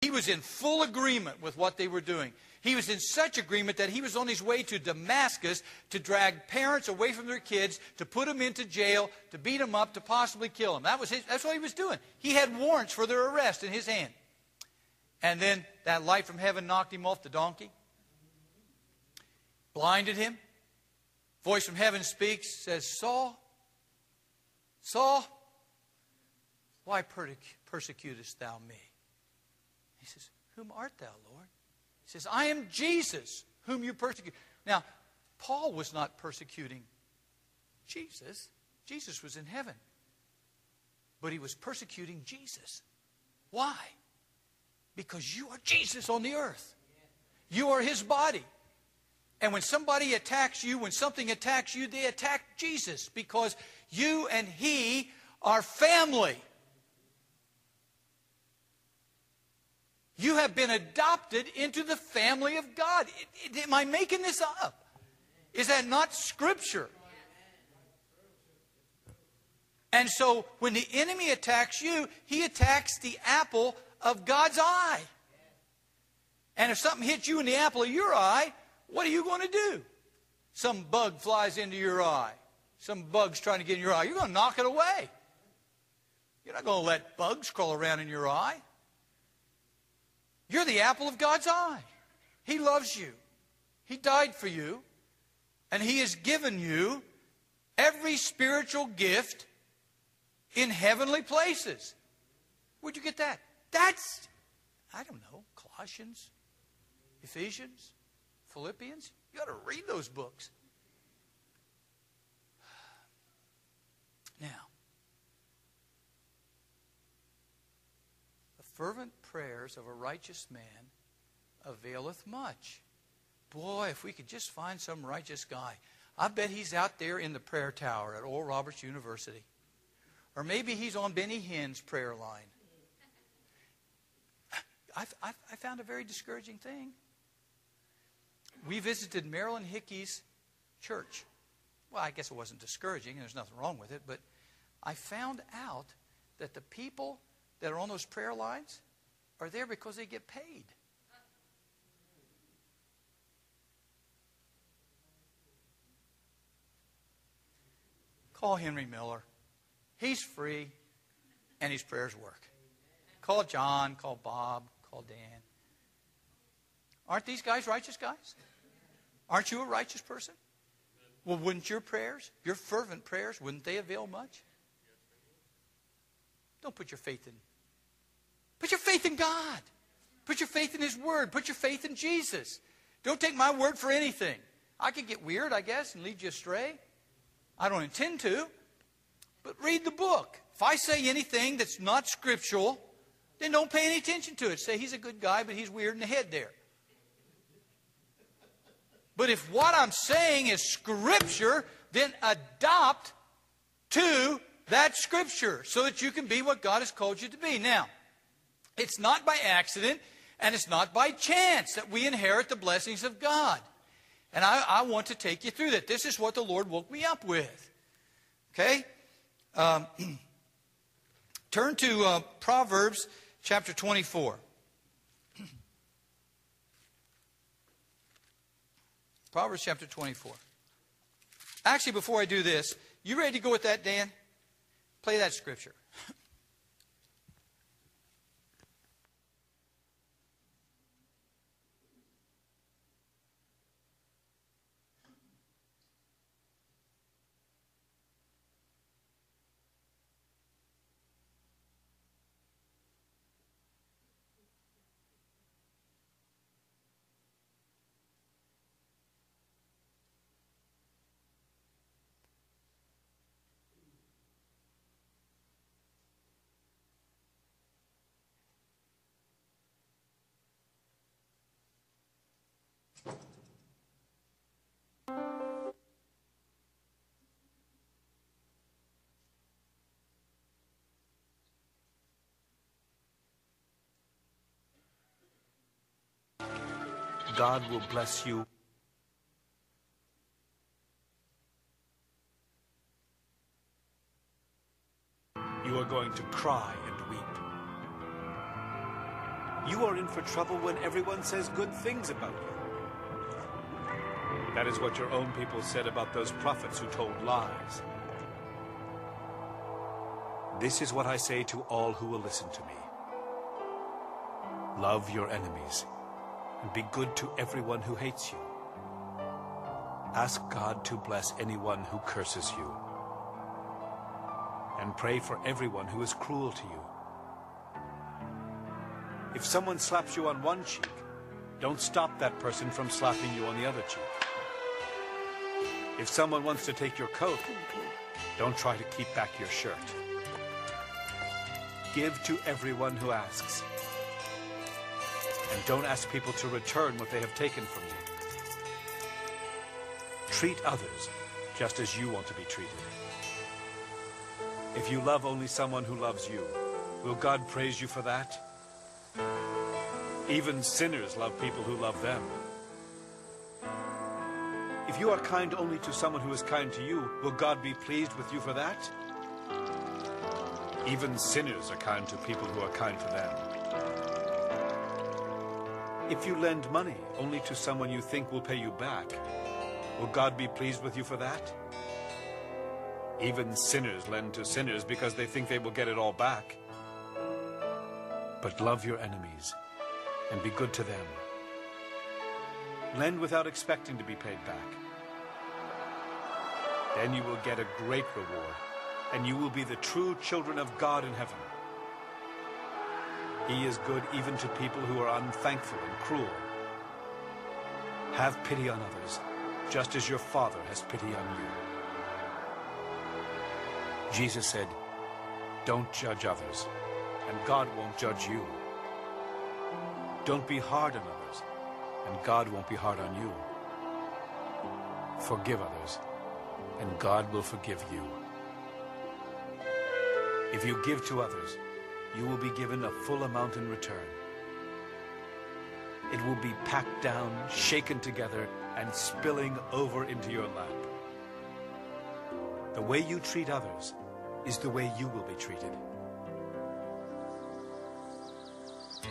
He was in full agreement with what they were doing. He was in such agreement that he was on his way to Damascus to drag parents away from their kids, to put them into jail, to beat them up, to possibly kill them. That's what he was doing. He had warrants for their arrest in his hand. And then that light from heaven knocked him off the donkey, blinded him. Voice from heaven speaks, says, Saul, Saul, why persecutest thou me? He says, whom art thou, Lord? He says, I am Jesus, whom you persecute. Now, Paul was not persecuting Jesus. Jesus was in heaven. But he was persecuting Jesus. Why? Because you are Jesus on the earth. You are his body. And when somebody attacks you, when something attacks you, they attack Jesus, because you and he are family. You have been adopted into the family of God. Am I making this up? Is that not Scripture? And so when the enemy attacks you, he attacks the apple of God's eye. And if something hits you in the apple of your eye, what are you going to do? Some bug flies into your eye. Some bug's trying to get in your eye. You're going to knock it away. You're not going to let bugs crawl around in your eye. You're the apple of God's eye. He loves you. He died for you. And he has given you every spiritual gift in heavenly places. Where'd you get that? That's, I don't know, Colossians, Ephesians, Philippians. You ought to read those books. Now, the fervent prayers of a righteous man availeth much. Boy, if we could just find some righteous guy. I bet he's out there in the prayer tower at Oral Roberts University. Or maybe he's on Benny Hinn's prayer line. I found a very discouraging thing. We visited Marilyn Hickey's church. Well, I guess it wasn't discouraging, and there's nothing wrong with it, but I found out that the people that are on those prayer lines are there because they get paid. Call Henry Miller. He's free, and his prayers work. Call John, call Bob, call Dan. Aren't these guys righteous guys? Aren't you a righteous person? Well, wouldn't your prayers, your fervent prayers, wouldn't they avail much? Don't put your faith in. Put your faith in God. Put your faith in His Word. Put your faith in Jesus. Don't take my word for anything. I could get weird, I guess, and lead you astray. I don't intend to. But read the book. If I say anything that's not scriptural, then don't pay any attention to it. Say he's a good guy, but he's weird in the head there. But if what I'm saying is Scripture, then adopt to that Scripture so that you can be what God has called you to be. Now, it's not by accident and it's not by chance that we inherit the blessings of God. And I want to take you through that. This is what the Lord woke me up with. Okay? Turn to Proverbs chapter 24. Proverbs chapter 24. Actually, before I do this, you ready to go with that, Dan? Play that scripture. God will bless you. You are going to cry and weep. You are in for trouble when everyone says good things about you. That is what your own people said about those prophets who told lies. This is what I say to all who will listen to me. Love your enemies and be good to everyone who hates you. Ask God to bless anyone who curses you. And pray for everyone who is cruel to you. If someone slaps you on one cheek, don't stop that person from slapping you on the other cheek. If someone wants to take your coat, don't try to keep back your shirt. Give to everyone who asks. And don't ask people to return what they have taken from you. Treat others just as you want to be treated. If you love only someone who loves you, will God praise you for that? Even sinners love people who love them. If you are kind only to someone who is kind to you, will God be pleased with you for that? Even sinners are kind to people who are kind to them. If you lend money only to someone you think will pay you back, will God be pleased with you for that? Even sinners lend to sinners because they think they will get it all back. But love your enemies and be good to them. Lend without expecting to be paid back. Then you will get a great reward, and you will be the true children of God in heaven. He is good even to people who are unthankful and cruel. Have pity on others, just as your Father has pity on you. Jesus said, don't judge others, and God won't judge you. Don't be hard on others, and God won't be hard on you. Forgive others, and God will forgive you. If you give to others, you will be given a full amount in return. It will be packed down, shaken together, and spilling over into your lap. The way you treat others is the way you will be treated.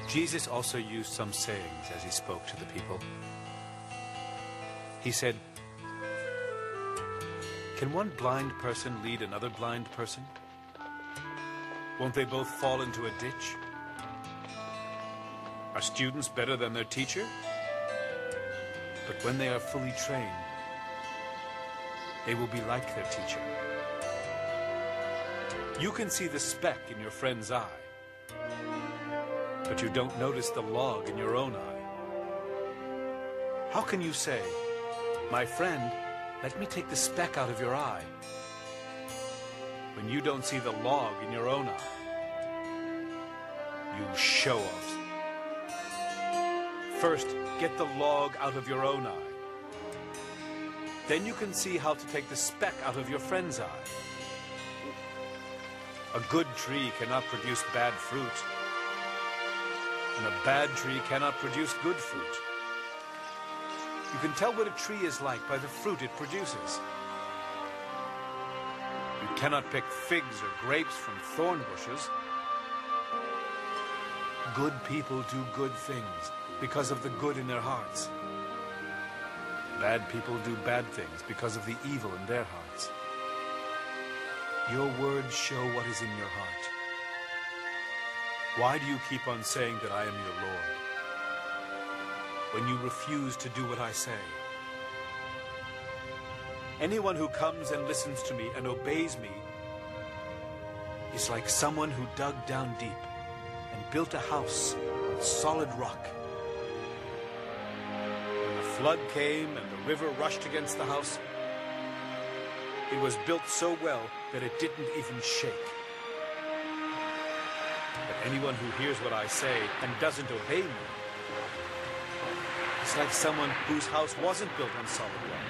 Jesus also used some sayings as he spoke to the people. He said, can one blind person lead another blind person? Won't they both fall into a ditch? Are students better than their teacher? But when they are fully trained, they will be like their teacher. You can see the speck in your friend's eye, but you don't notice the log in your own eye. How can you say, my friend, let me take the speck out of your eye, when you don't see the log in your own eye? You show-offs. First, get the log out of your own eye. Then you can see how to take the speck out of your friend's eye. A good tree cannot produce bad fruit, and a bad tree cannot produce good fruit. You can tell what a tree is like by the fruit it produces. You cannot pick figs or grapes from thorn bushes. Good people do good things because of the good in their hearts. Bad people do bad things because of the evil in their hearts. Your words show what is in your heart. Why do you keep on saying that I am your Lord, when you refuse to do what I say? Anyone who comes and listens to me and obeys me is like someone who dug down deep and built a house on solid rock. When the flood came and the river rushed against the house, it was built so well that it didn't even shake. But anyone who hears what I say and doesn't obey me is like someone whose house wasn't built on solid rock.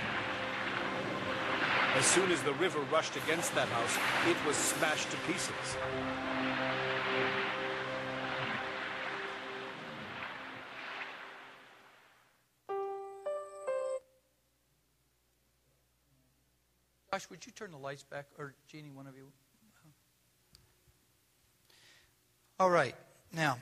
As soon as the river rushed against that house, it was smashed to pieces. Josh, would you turn the lights back? Or Jeannie, one of you? All right. Now,